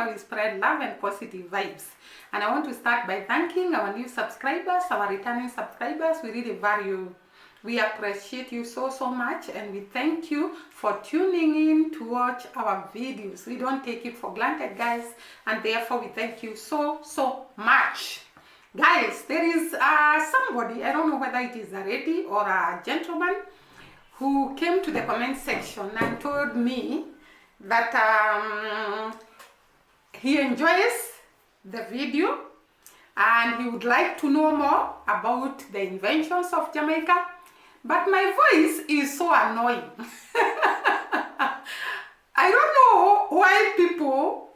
where we spread love and positive vibes. And I want to start by thanking our new subscribers, our returning subscribers. We really value, we appreciate you so much, and we thank you for tuning in to watch our videos. We don't take it for granted, guys, and therefore we thank you so much. Guys, there is somebody, I don't know whether it is a lady or a gentleman, who came to the comment section and told me that he enjoys the video and he would like to know more about the inventions of Jamaica, but my voice is so annoying. I don't know why people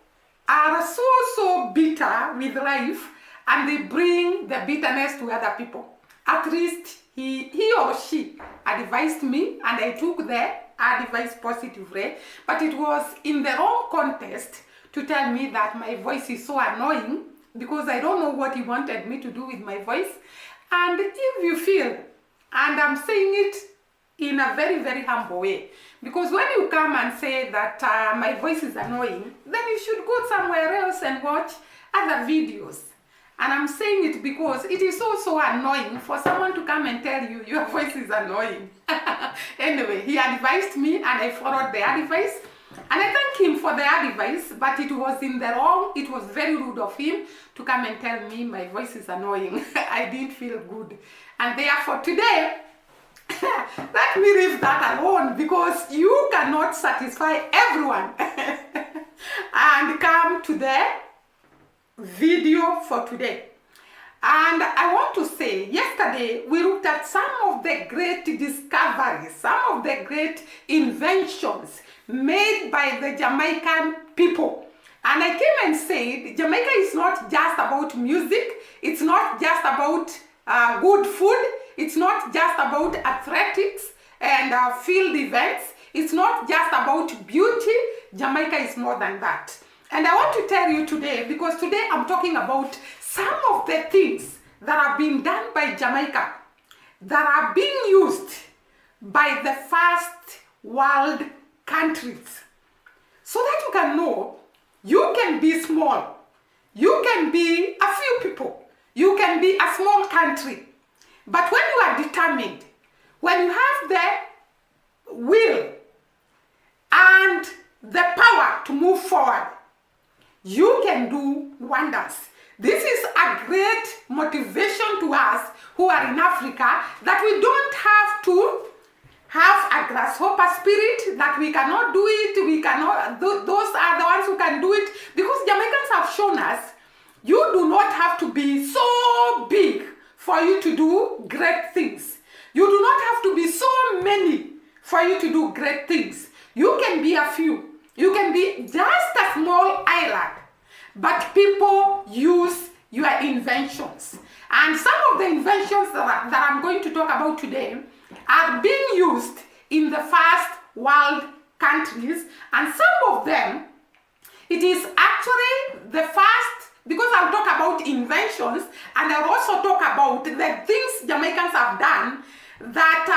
are so bitter with life and they bring the bitterness to other people. At least he or she advised me and I took the advice positively, but it was in the wrong context to tell me that my voice is so annoying, because I don't know what he wanted me to do with my voice. And if you feel, and I'm saying it in a very humble way, because when you come and say that my voice is annoying, then you should go somewhere else and watch other videos. And I'm saying it because it is so annoying for someone to come and tell you your voice is annoying. Anyway, he advised me and I followed the advice. And I thank him for the advice, but it was in the wrong. It was very rude of him to come and tell me my voice is annoying. I didn't feel good. And therefore today, let me leave that alone, because you cannot satisfy everyone. And come to the video for today. And I want to say, yesterday we looked at some of the great discoveries, some of the great inventions made by the Jamaican people. And I came and said Jamaica is not just about music, it's not just about good food, it's not just about athletics and field events, it's not just about beauty. Jamaica is more than that. And I want to tell you today, because today I'm talking about some of the things that are being done by Jamaica that are being used by the first world countries. So that you can know, you can be small, you can be a few people, you can be a small country. But when you are determined, when you have the will and the power to move forward, you can do wonders. This is a great motivation to us who are in Africa, that we don't have to have a grasshopper spirit, that we cannot do it, we cannot, those are the ones who can do it, because Jamaicans have shown us, you do not have to be so big for you to do great things. You do not have to be so many for you to do great things. You can be a few. You can be just a small island, but people use your inventions. And some of the inventions that I'm going to talk about today are being used in the first world countries, and some of them, it is actually the first, because I'll talk about inventions and I'll also talk about the things Jamaicans have done that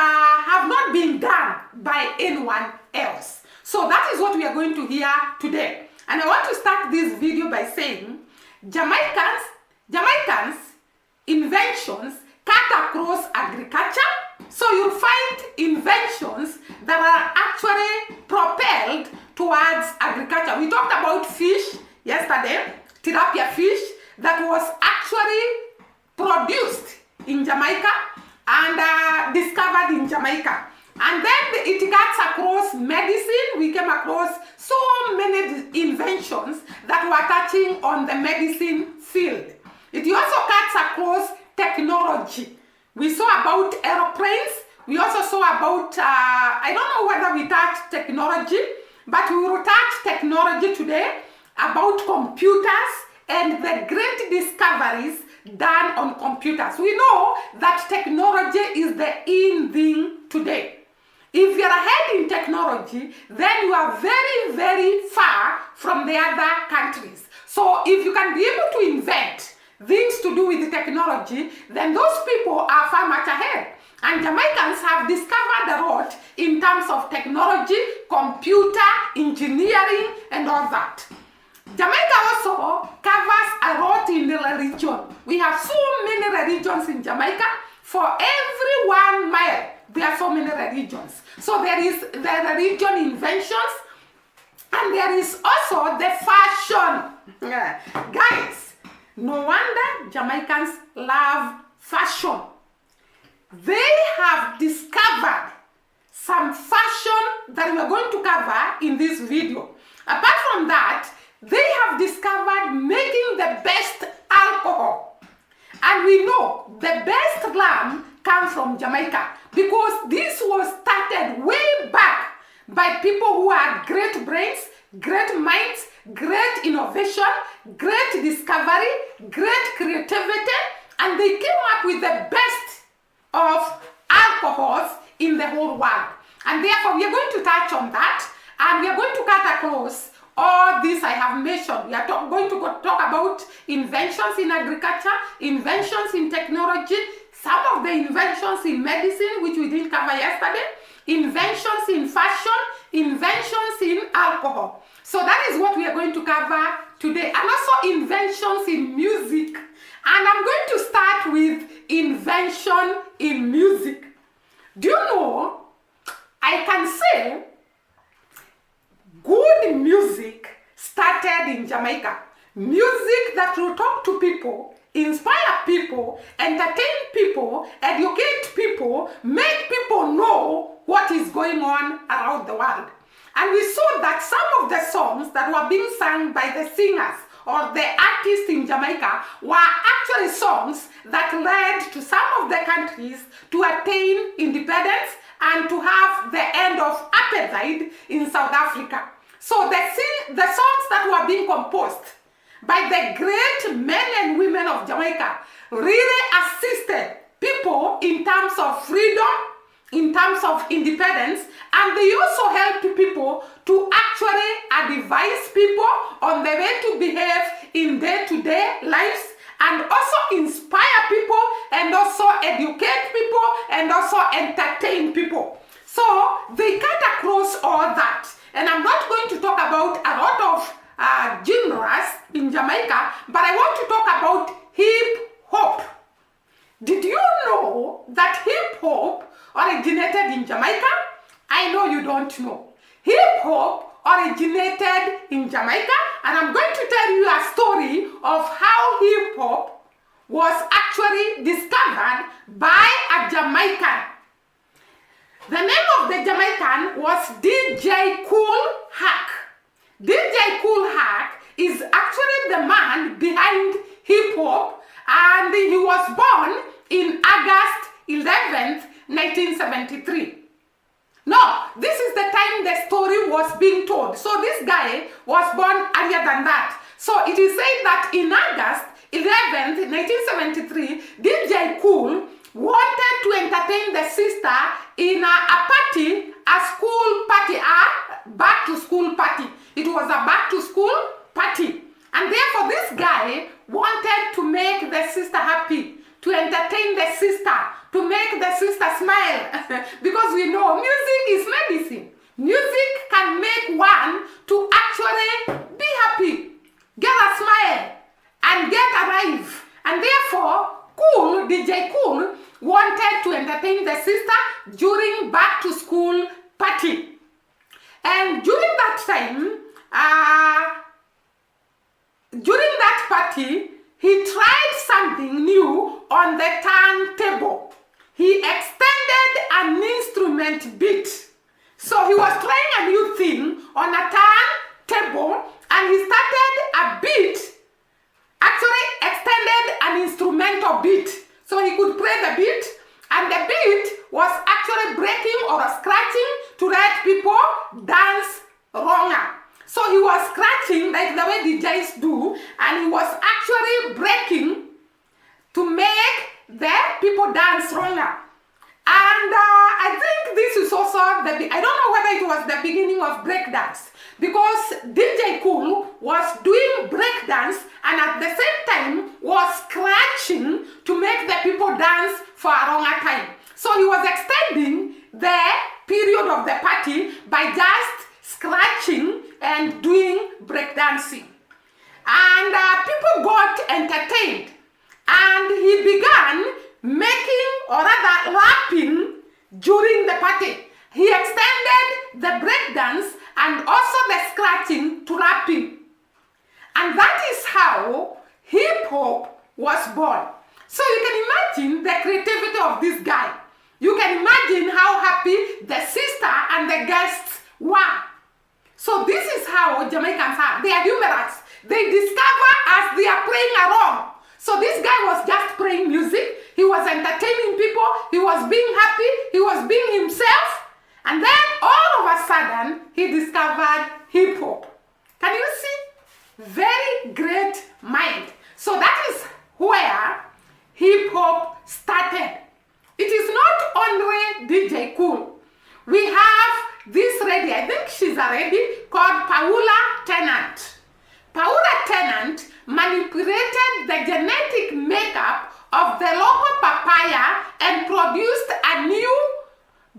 have not been done by anyone else. So that is what we are going to hear today. And I want to start this video by saying Jamaicans inventions cut across agriculture. So you'll find inventions that are actually propelled towards agriculture. We talked about fish yesterday, tilapia fish, that was actually produced in Jamaica and discovered in Jamaica. And then it cuts across medicine. We came across so many inventions that were touching on the medicine field. It also cuts across technology. We saw about aeroplanes. We also saw about, I don't know whether we touched technology, but we will touch technology today, about computers and the great discoveries done on computers. We know that technology is the in thing today. If you're ahead in technology, then you are very far from the other countries. So if you can be able to invent things to do with the technology, then those people are far much ahead. And Jamaicans have discovered a lot in terms of technology, computer, engineering, and all that. Jamaica also covers a lot in the religion. We have so many religions in Jamaica. For every 1 mile, there are so many religions. So there is the religion inventions, and there is also the fashion. Guys, no wonder Jamaicans love fashion. They have discovered some fashion that we are going to cover in this video. Apart from that, they have discovered making the best alcohol. And we know the best rum comes from Jamaica, because this was started way back by people who had great brains, great minds, great innovation, great discovery, great creativity, and they came up with the best of alcohols in the whole world. And therefore, we are going to touch on that, and we are going to cut across all this I have mentioned. We are going to talk about inventions in agriculture, inventions in technology, some of the inventions in medicine, which we didn't cover yesterday, inventions in fashion, inventions in alcohol. So that is what we are going to cover today. And also inventions in music. And I'm going to start with invention in music. Do you know, I can say good music started in Jamaica. Music that will talk to people, inspire people, entertain people, educate people, make people know what is going on around the world. And we saw that some of the songs that were being sung by the singers or the artists in Jamaica were actually songs that led to some of the countries to attain independence and to have the end of apartheid in South Africa. So the songs that were being composed by the great men and women of Jamaica really assisted people in terms of freedom, in terms of independence, and they also helped people to actually advise people on the way to behave in day-to-day lives, and also inspire people, and also educate people, and also entertain people. So they cut across all that. And I'm not going to talk about a lot of genres in Jamaica, but I want to talk about hip-hop. Did you know that hip-hop originated in Jamaica? I know you don't know. Hip-hop originated in Jamaica, and I'm going to tell you a story of how hip-hop was actually discovered by a Jamaican. The name of the Jamaican was DJ Kool Herc. DJ Kool Herc is actually the man behind hip-hop, and he was born in August 11th, 1973. No, this is the time the story was being told. So this guy was born earlier than that. So it is said that in August 11th, 1973, DJ Kool wanted to entertain the sister in a party, a school party, a back-to-school party. It was a back-to-school party. And therefore, this guy wanted to make the sister happy, to entertain the sister, to make the sister smile. Because we know music is medicine. Music can make one to actually be happy, get a smile, and get a life. And therefore, Kool, DJ Kool, wanted to entertain the sister during back-to-school party. And during that time, during that party, he tried something new on the turntable. He extended an instrument beat. So he was trying a new thing on a turntable, and he started a beat, actually extended an instrumental beat. So he could play the beat, and the beat was actually breaking or scratching to let people dance wronger. So he was scratching like the way DJs do, and he was actually breaking to make the people dance wronger. And I think this is also I don't know whether it was the beginning of breakdance, because DJ Kool was doing breakdance and at the same time was scratching to make the people dance for a longer time. So he was extending the period of the party by just scratching and doing breakdancing. and people got entertained, and he began making, or rather rapping, during the party. He extended the breakdance and also the scratching to rapping. And that is how hip-hop was born. So you can imagine the creativity of this guy. You can imagine how happy the sister and the guests were. So this is how Jamaicans are. They are humorous. They discover as they are playing along. So this guy was just playing music. He was entertaining people. He was being happy. He was being himself. And then all of a sudden, he discovered hip-hop. Can you see? Very great mind. So that is where hip-hop started. It is not only DJ Cool. We have this lady, I think she's a lady, called Paula Tennant. Paula Tennant manipulated the genetic makeup of the local papaya and produced a new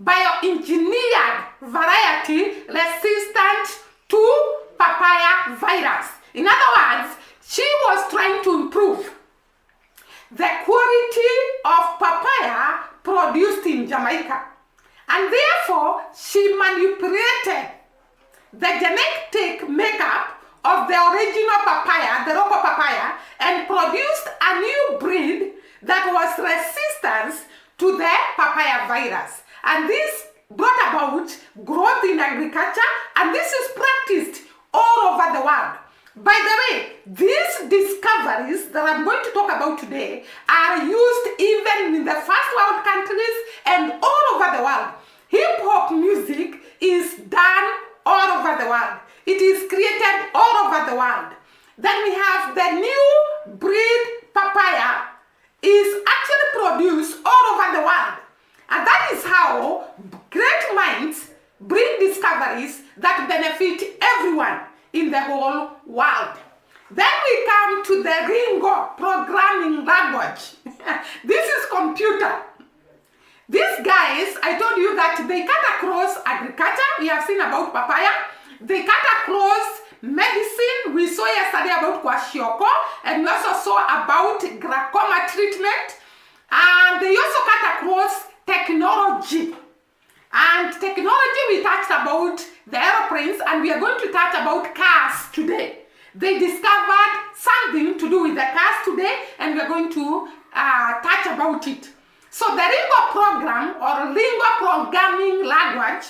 bioengineered variety resistant to papaya virus. In other words, she was trying to improve the quality of papaya produced in Jamaica. And therefore, she manipulated the genetic makeup of the original papaya, the local papaya, and produced a new breed that was resistant to the papaya virus. And this brought about growth in agriculture, and this is practiced all over the world. By the way, these discoveries that I'm going to talk about today are used even in the first world countries and all over the world. Hip-hop music is done all over the world. It is created all over the world. Then we have the new breed papaya is actually produced all over the world. And that is how great minds bring discoveries that benefit everyone in the whole world. Then we come to the Ringo programming language. This is computer. These guys, I told you that they cut across agriculture. We have seen about papaya. They cut across medicine. We saw yesterday about kwashiorkor, and we also saw about glaucoma treatment. And they also cut across technology. And technology, we touched about the aeroplanes, and we are going to touch about cars today. They discovered something to do with the cars today, and we are going to touch about it. So the Ringo program, or Ringo programming language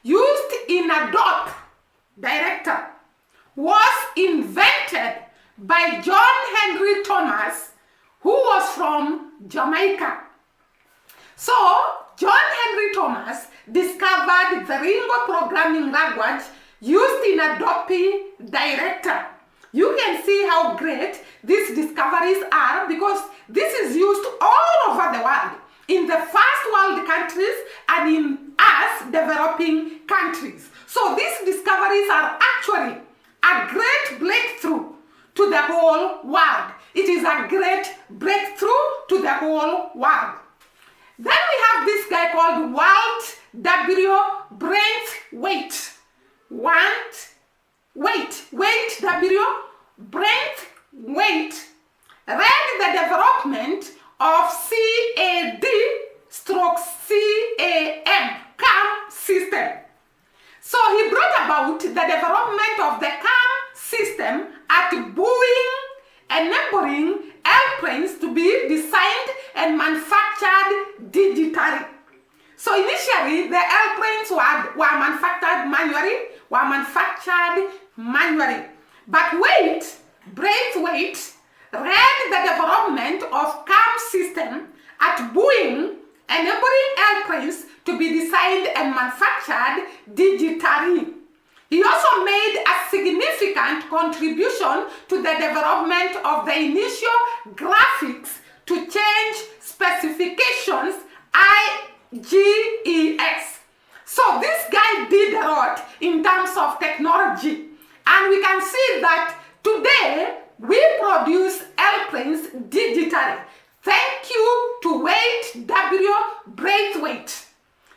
used in Adobe Director was invented by John Henry Thomas, who was from Jamaica. So, John Henry Thomas discovered the Ringo programming language used in Adobe Director. You can see how great these discoveries are, because this is used all over the world, in the first world countries and in us developing countries. So these discoveries are actually a great breakthrough to the whole world. It is a great breakthrough to the whole world. Then we have this guy called Walt W. Braithwaite. Wait W. Braithwaite led the development of CAM system. So he brought about the development of the CAM system at Boeing, enabling airplanes to be designed and manufactured digitally. So initially, the airplanes were manufactured manually. But Braithwaite led the development of CAM system at Boeing, enabling airplanes to be designed and manufactured digitally. He also made a significant contribution to the development of the initial graphics to change specifications, IGES. So this guy did a lot in terms of technology. And we can see that today we produce airplanes digitally. Thank you to Wade W. Braithwaite.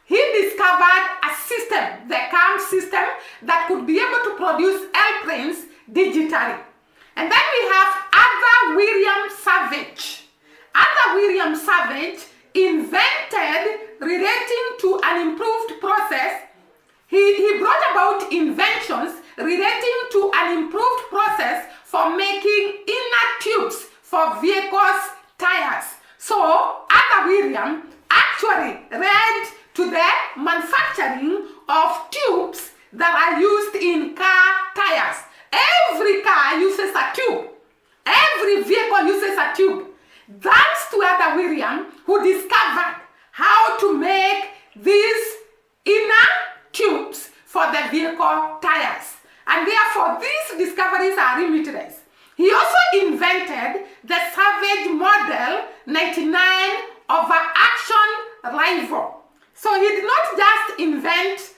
He discovered a system, the CAM system, that could be able to produce airplanes digitally. And then we have Arthur William Savage. Arthur William Savage invented relating to an improved process. He brought about inventions relating to an improved process for making inner tubes for vehicles' tires. So Arthur William actually led to the manufacturing of tubes that are used in car tires. Every car uses a tube. Every vehicle uses a tube. Thanks to Arthur William, who discovered how to make these inner tubes for the vehicle tires. And therefore, these discoveries are limitless. He also invented the Savage Model 99 over-action rifle. So he did not just invent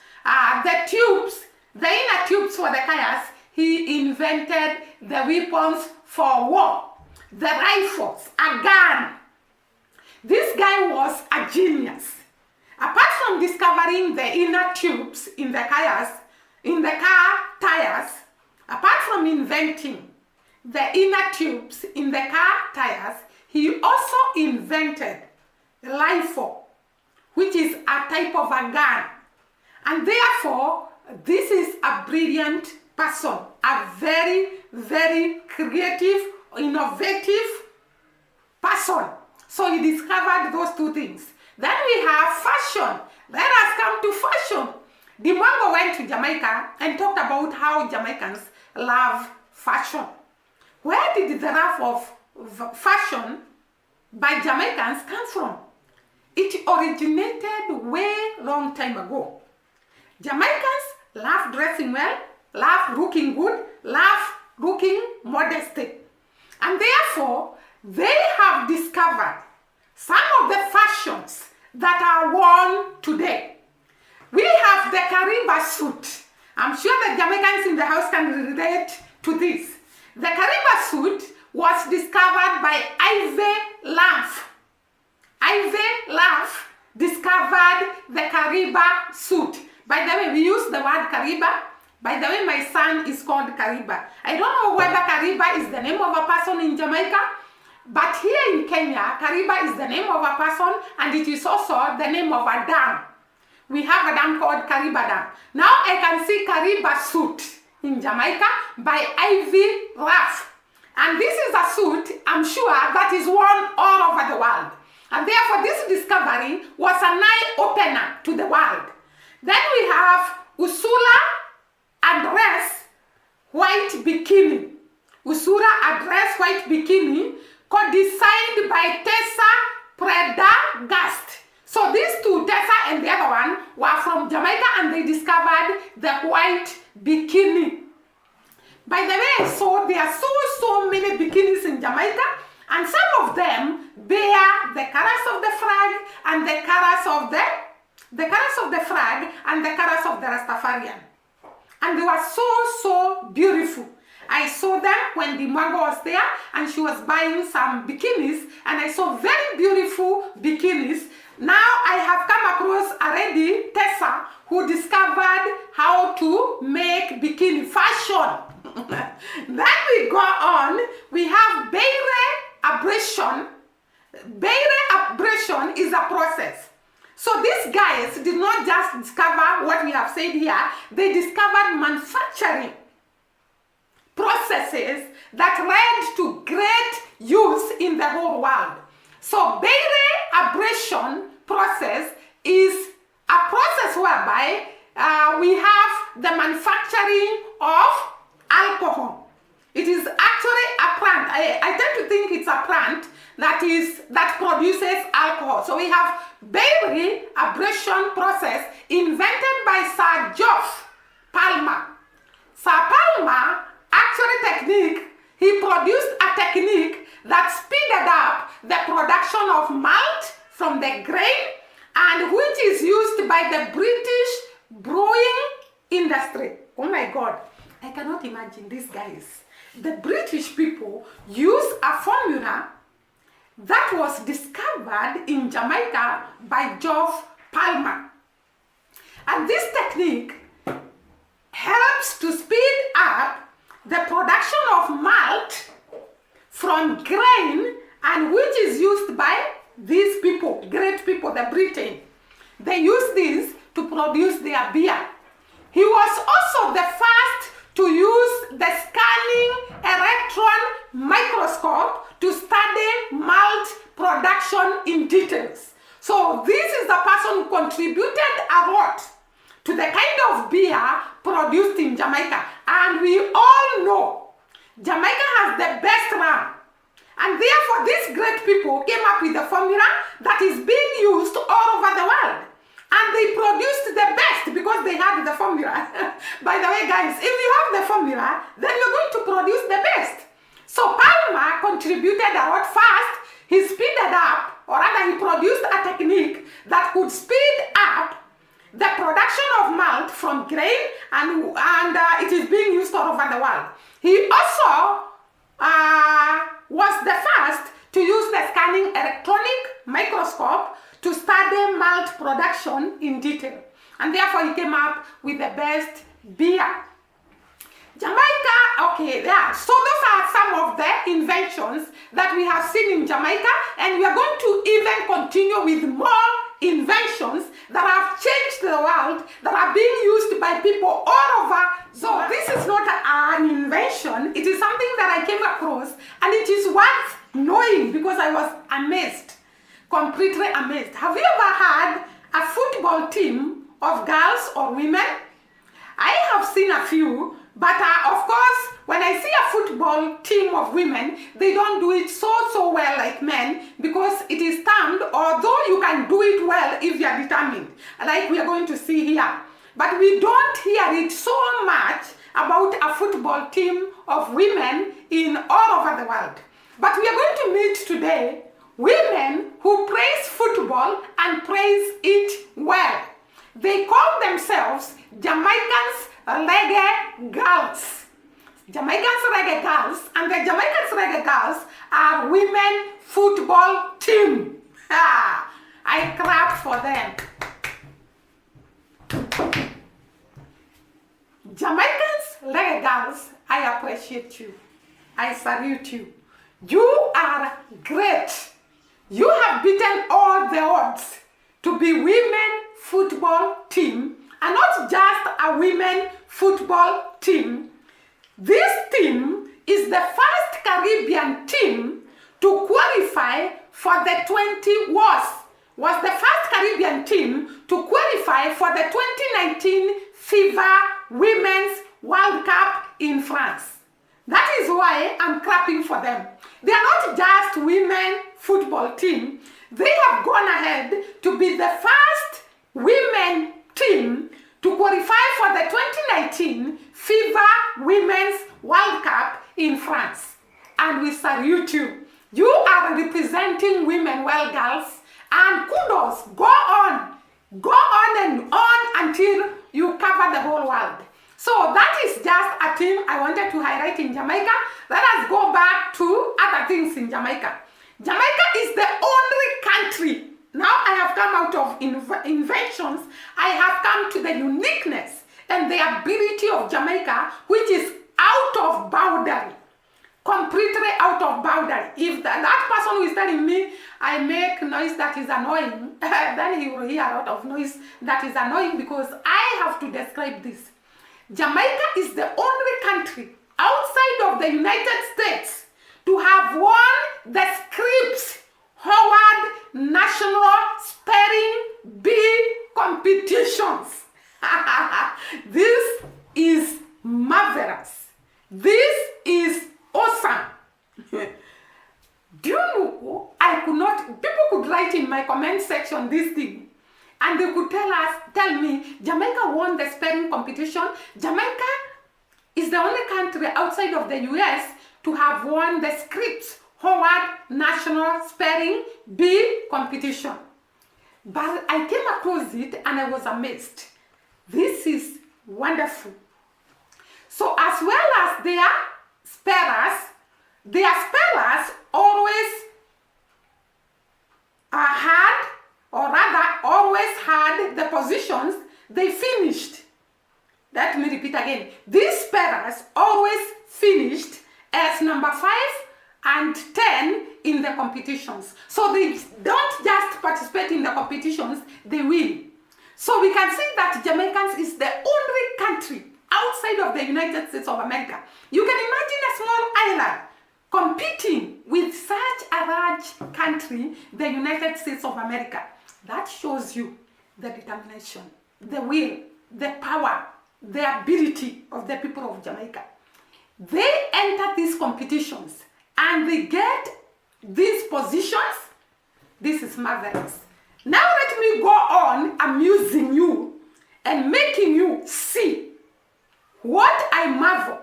the tubes, the inner tubes for the tires. He invented the weapons for war, the rifles, a gun. This guy was a genius. Apart from discovering the inner tubes in the car tires, apart from inventing the inner tubes in the car tires, he also invented the rifle, which is a type of a gun. And therefore, this is a brilliant person, a very, very creative, innovative person. So he discovered those two things. Then we have fashion. Let us come to fashion. Dimongo went to Jamaica and talked about how Jamaicans love fashion. Where did the love of fashion by Jamaicans come from? It originated way long time ago. Jamaicans love dressing well, love looking good, love looking modesty. And therefore, they have discovered some of the fashions that are worn today. We have the Kariba suit. I'm sure the Jamaicans in the house can relate to this. The Kariba suit was discovered by Ivy Lamph. Ivy Lamph discovered the Kariba suit. By the way, we use the word Kariba. By the way, my son is called Kariba. I don't know whether Kariba is the name of a person in Jamaica, but here in Kenya, Kariba is the name of a person, and it is also the name of a dam. We have a dam called Kariba Dam. Now I can see Kariba suit in Jamaica by Ivy Lamph. And this is a suit, I'm sure, that is worn all over the world. And therefore, this discovery was an eye-opener to the world. Then we have Usura Address White Bikini. Usura Address White Bikini, co-designed by Tessa Prendergast. So these two, Tessa and the other one, were from Jamaica, and they discovered the white bikini. By the way, so there are so many bikinis in Jamaica, and some of them bear the colors of the flag and the colors of the flag and the colors of the Rastafarian. And they were so beautiful. I saw them when the Dimongo was there, and she was buying some bikinis, and I saw very beautiful bikinis. Now I have come across already Tessa, who discovered how to make bikini fashion. Then we go on, we have Beire abrasion. Beire abrasion is a process. So these guys did not just discover what we have said here, they discovered manufacturing processes that led to great use in the whole world. So Beire abrasion process is a process whereby we have the manufacturing of alcohol. It is actually a plant. I tend to think it's a plant that produces alcohol. So we have Beire abrasion process invented by Sir Geoff Palmer. Sir Palmer he produced a technique that speeded up the production of malt from the grain, and which is used by the British brewing industry. Oh my God, I cannot imagine these guys. The British people use a formula that was discovered in Jamaica by Geoff Palmer. And this technique helps to speed up the production of malt from grain, and which is used by these people, great people, the Britain. They use this to produce their beer. He was also the first to use the scanning electron microscope to study malt production in details. So this is the person who contributed a lot to the kind of beer produced in Jamaica. And we all know Jamaica has the best rum. And therefore these great people came up with a formula that is being used all over the world. And they produced the best because they had the formula. By the way, guys, if you have the formula, then you're going to produce the best. So Palmer contributed a lot fast. He speeded up, or rather he produced a technique that could speed up the production of malt from grain, and it is being used all over the world. He also was the first to use the scanning electronic microscope to study malt production in detail. And therefore he came up with the best beer. Jamaica, okay, yeah. So those are some of the inventions that we have seen in Jamaica, and we are going to even continue with more inventions that have changed the world, that are being used by people all over. So this is not an invention, it is something that I came across, and it is worth knowing because I was amazed. Completely amazed. Have you ever had a football team of girls or women? I have seen a few, but of course, when I see a football team of women, they don't do it so well like men, because it is termed, although you can do it well if you are determined, like we are going to see here. But we don't hear it so much about a football team of women in all over the world. But we are going to meet today women who praise football and praise it well. They call themselves Jamaicans reggae girls. Jamaicans reggae girls, and the Jamaicans reggae girls are women football team. I clap for them. Jamaicans reggae girls, I appreciate you. I salute you. You are great. You have beaten all the odds to be women football team, and not just a women football team. This team is the first Caribbean team to qualify for the was the first Caribbean team to qualify for the 2019 FIFA Women's World Cup in France. That is why I'm clapping for them. They are not just women football team. They have gone ahead to be the first women team to qualify for the 2019 FIFA Women's World Cup in France. And we salute you. You are representing women well, girls. And kudos, go on and on until you cover the whole world. So that is just a thing I wanted to highlight in Jamaica. Let us go back to other things in Jamaica. Jamaica is the only country. Now I have come out of inventions. I have come to the uniqueness and the ability of Jamaica, which is out of boundary. Completely out of boundary. If that person who is telling me I make noise that is annoying, then he will hear a lot of noise that is annoying, because I have to describe this. Jamaica is the only country outside of the United States to have won the Scripps Howard National Spelling Bee competitions. This is marvelous. This is awesome. Do you know, people could write in my comment section this thing, and they could tell me, Jamaica won the spelling competition. Jamaica is the only country outside of the US to have won the Scripps Howard National Spelling Bee competition. But I came across it and I was amazed. This is wonderful. So as well as their spellers always had, or rather always had the positions they finished. Let me repeat again. and 10 in the competitions. So they don't just participate in the competitions, they win. So we can see that Jamaicans is the only country outside of the United States of America. You can imagine a small island competing with such a large country, the United States of America. That shows you the determination, the will, the power, the ability of the people of Jamaica. They enter these competitions and they get these positions. This is marvelous. Now let me go on amusing you and making you see what I marvel,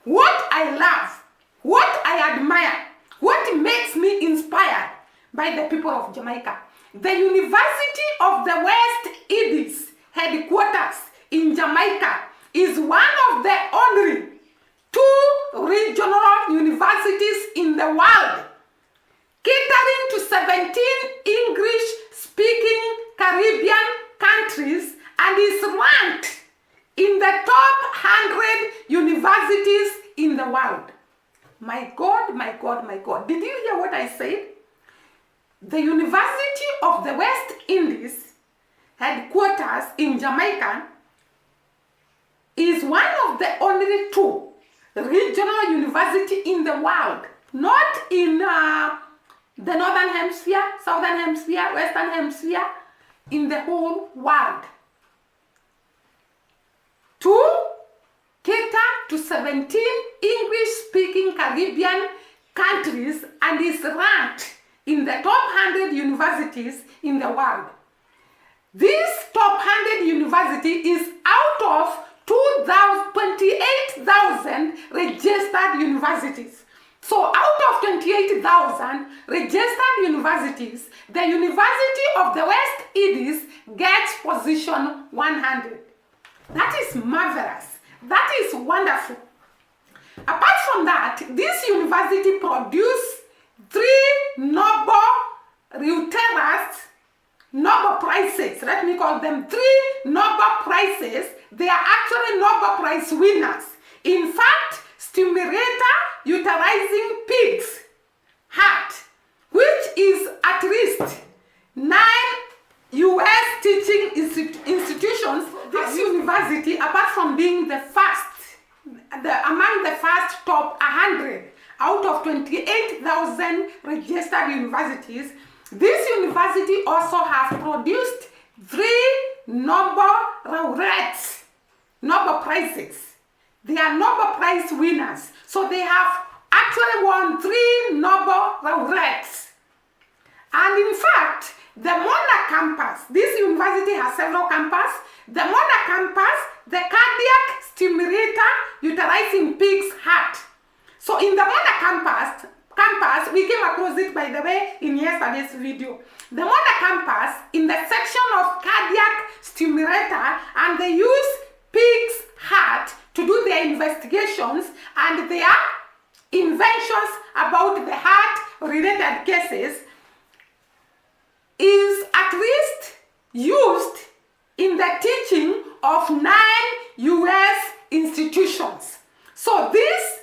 what I love, what I admire, what makes me inspired by the people of Jamaica. The University of the West Indies headquarters in Jamaica is one of the only 2 regional universities in the world, catering to 17 English-speaking Caribbean countries, and is ranked in the top 100 universities in the world. My God, my God, my God. Did you hear what I said? The University of the West Indies headquarters in Jamaica is one of the only 2 regional university in the world, not in the Northern Hemisphere, Southern Hemisphere, Western Hemisphere, in the whole world. To cater to 17 English-speaking Caribbean countries and is ranked in the top 100 universities in the world. This top 100 university is out of 28,000 registered universities. So out of 28,000 registered universities, the University of the West Indies gets position 100. That is marvelous. That is wonderful. Apart from that, this university produced 3 Nobel Prizes. Let me call them 3 Nobel Prizes. They are actually Nobel Prize winners. In fact, stimulator utilizing pig's heart, which is at least 9 U.S. teaching institutions. This university, apart from being the first, among the first top 100 out of 28,000 registered universities, this university also has produced 3 Nobel laureates, Nobel Prizes. They are Nobel Prize winners. So they have actually won 3 Nobel laureates. And in fact, the Mona campus, this university has several campuses. The Mona campus, the cardiac stimulator utilizing pig's heart. So in the Mona campus, we came across it, by the way, in yesterday's video. The Mona campus, in the section of cardiac stimulator, and they use pig's heart to do their investigations and their inventions about the heart-related cases, is at least used in the teaching of 9 U.S. institutions. So this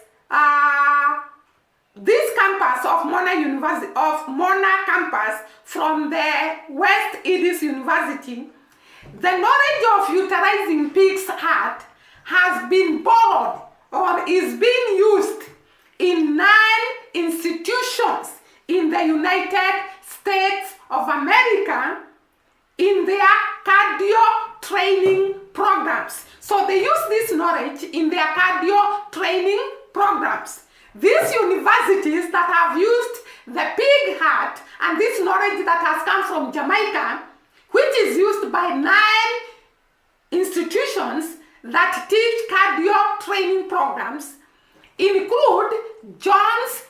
campus of Mona campus from the West Indies University, the knowledge of utilizing pig's heart has been borrowed or is being used in 9 institutions in the United States of America in their cardio training programs. So they use this knowledge in their cardio training programs. These universities that have used the pig heart and this knowledge that has come from Jamaica, which is used by 9 institutions that teach cardio training programs, include Johns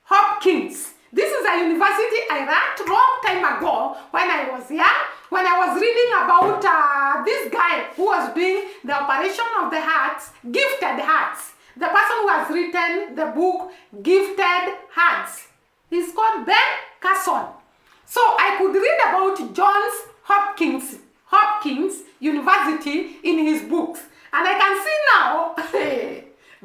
Hopkins. This is a university I ran long time ago when I was young, when I was reading about this guy who was doing the operation of the hearts, gifted hearts. The person who has written the book, Gifted Hearts. He's called Ben Carson. So I could read about Johns Hopkins University in his books. And I can see now,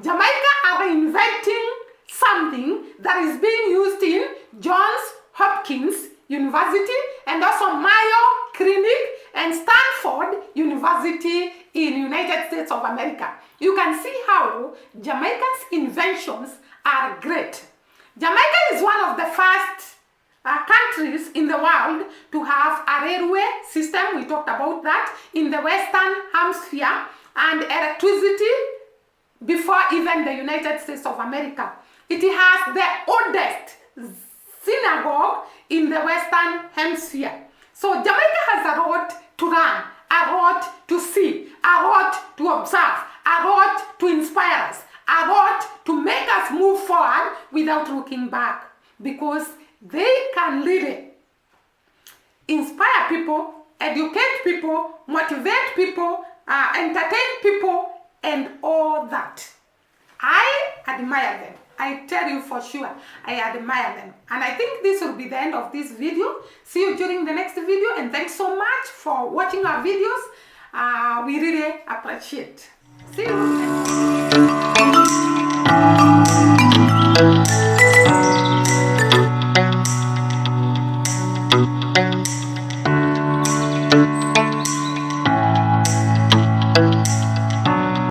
Jamaica are inventing something that is being used in Johns Hopkins University and also Mayo Clinic and Stanford University in United States of America. You can see how Jamaica's inventions are great. Jamaica is one of the first countries in the world to have a railway system. We talked about that in the Western Hemisphere, and electricity before even the United States of America. It has the oldest synagogue in the Western Hemisphere. So Jamaica has a lot to run, a lot to see, a lot to observe, a lot to inspire us, a lot to make us move forward without looking back, because they can really inspire people, educate people, motivate people, entertain people, and all that. I admire them. I tell you for sure, I admire them. And I think this will be the end of this video. See you during the next video, and thanks so much for watching our videos. We really appreciate. See you.